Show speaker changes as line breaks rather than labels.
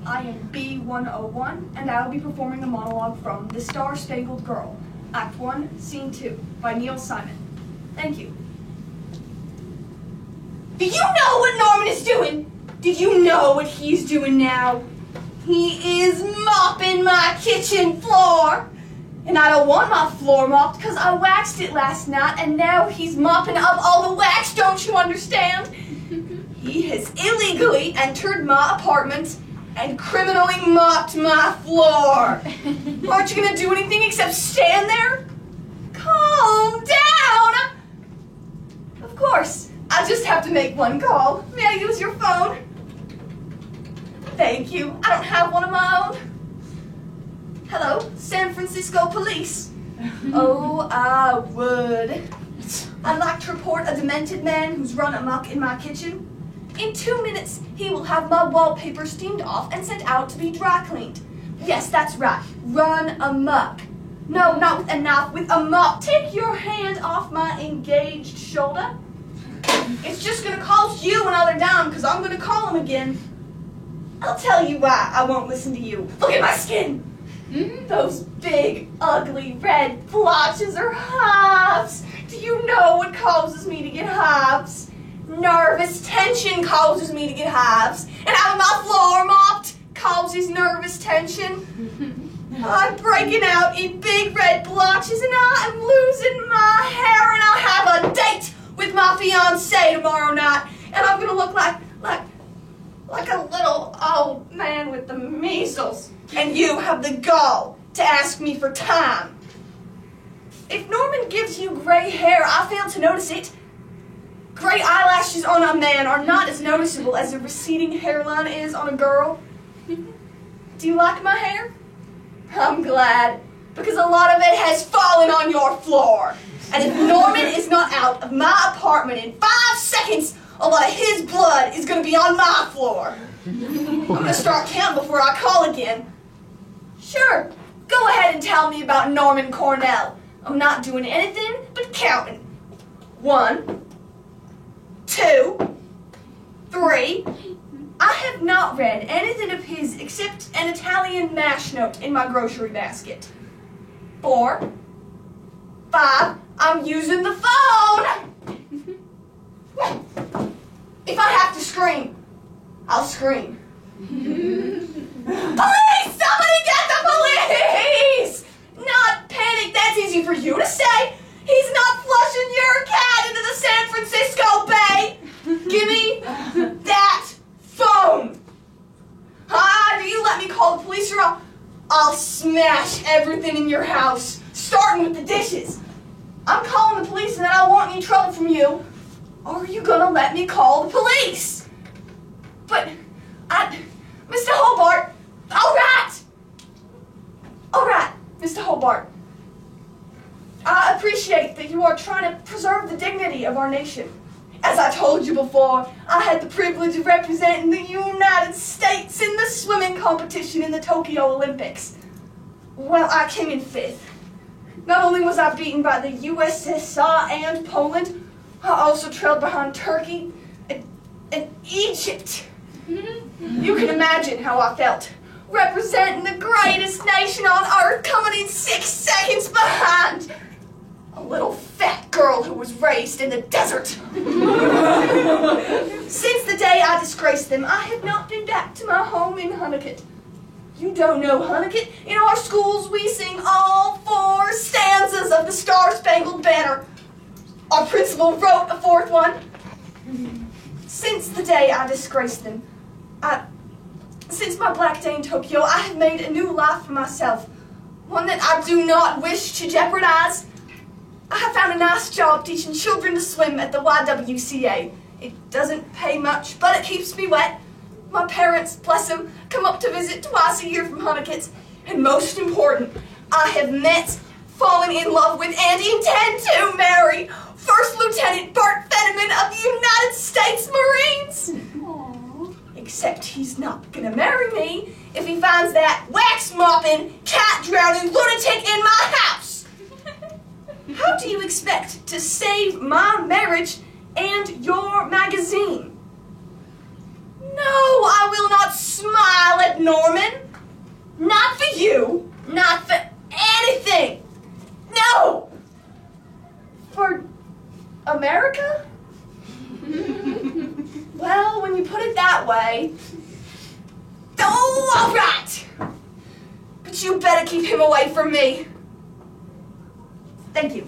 I am B101, and I will be performing a monologue from The Star-Spangled Girl, Act 1, Scene 2, by Neil Simon. Thank you. Do you know what Norman is doing? Do you know what he's doing now? He is mopping my kitchen floor. And I don't want my floor mopped because I waxed it last night, and now he's mopping up all the wax, don't you understand? He has illegally entered my apartment and criminally mopped my floor. Aren't you going to do anything except stand there? Calm down. Of course, I just have to make one call. May I use your phone? Thank you. I don't have one of my own. Hello, San Francisco Police. Oh, I would. I'd like to report a demented man who's run amok in my kitchen. In 2 minutes, he will have my wallpaper steamed off and sent out to be dry cleaned. Yes, that's right. Run amok. No, not with a knife, with a mop. Take your hand off my engaged shoulder. It's just going to cost you another dime because I'm going to call him again. I'll tell you why I won't listen to you. Look at my skin. Those big, ugly, red blotches are hives. Do you know what causes me to get hives? Nervous tension causes me to get hives. And having my floor mopped causes nervous tension. I'm breaking out in big red blotches and I'm losing my hair, and I'll have a date with my fiancé tomorrow night. And I'm going to look like a little old man with the measles. And you have the gall to ask me for time. If Norman gives you gray hair, I fail to notice it. Gray eyelashes on a man are not as noticeable as a receding hairline is on a girl. Do you like my hair? I'm glad, because a lot of it has fallen on your floor. And if Norman is not out of my apartment in 5 seconds, a lot of his blood is going to be on my floor. I'm going to start counting before I call again. Sure, go ahead and tell me about Norman Cornell. I'm not doing anything but counting. 1, 2, 3. I have not read anything of his except an Italian mash note in my grocery basket. 4, 5. I'm using the phone. If I have to scream, I'll scream. Police! Somebody get the police! Not panic, that's easy for you to say. He's not flushing your cat into the San Francisco Bay. Give me that phone. Do you let me call the police or I'll smash everything in your house, starting with the dishes. I'm calling the police and then I won't need trouble from you. Or are you gonna let me call the police? But, Mr. Hobart, all right, Mr. Hobart. I appreciate that you are trying to preserve the dignity of our nation. As I told you before, I had the privilege of representing the United States in the swimming competition in the Tokyo Olympics. Well, I came in 5th. Not only was I beaten by the USSR and Poland, I also trailed behind Turkey and Egypt. You can imagine how I felt, representing the greatest nation on earth, coming in 6 seconds behind a little fat girl who was raised in the desert. Since the day I disgraced them, I have not been back to my home in Hunnicut. You don't know Hunnicut? In our schools, we sing all 4 stanzas of the Star-Spangled Banner. Our principal wrote a 4th one. Since the day I disgraced them, since my black day in Tokyo, I have made a new life for myself, one that I do not wish to jeopardize. I have found a nice job teaching children to swim at the YWCA. It doesn't pay much, but it keeps me wet. My parents, bless them, come up to visit twice a year from Hunnicut. And most important, I have met, fallen in love with, and intend to marry First Lieutenant Bert Fenneman of the United States Marines. Aww. Except he's not gonna marry me if he finds that wax-mopping, cat-drowning lunatic in my house. How do you expect to save my marriage and your magazine? No, I will not smile at Norman. Not for you. Not for anything. No! For America? Well, when you put it that way... Oh, all right! But you better keep him away from me. Thank you.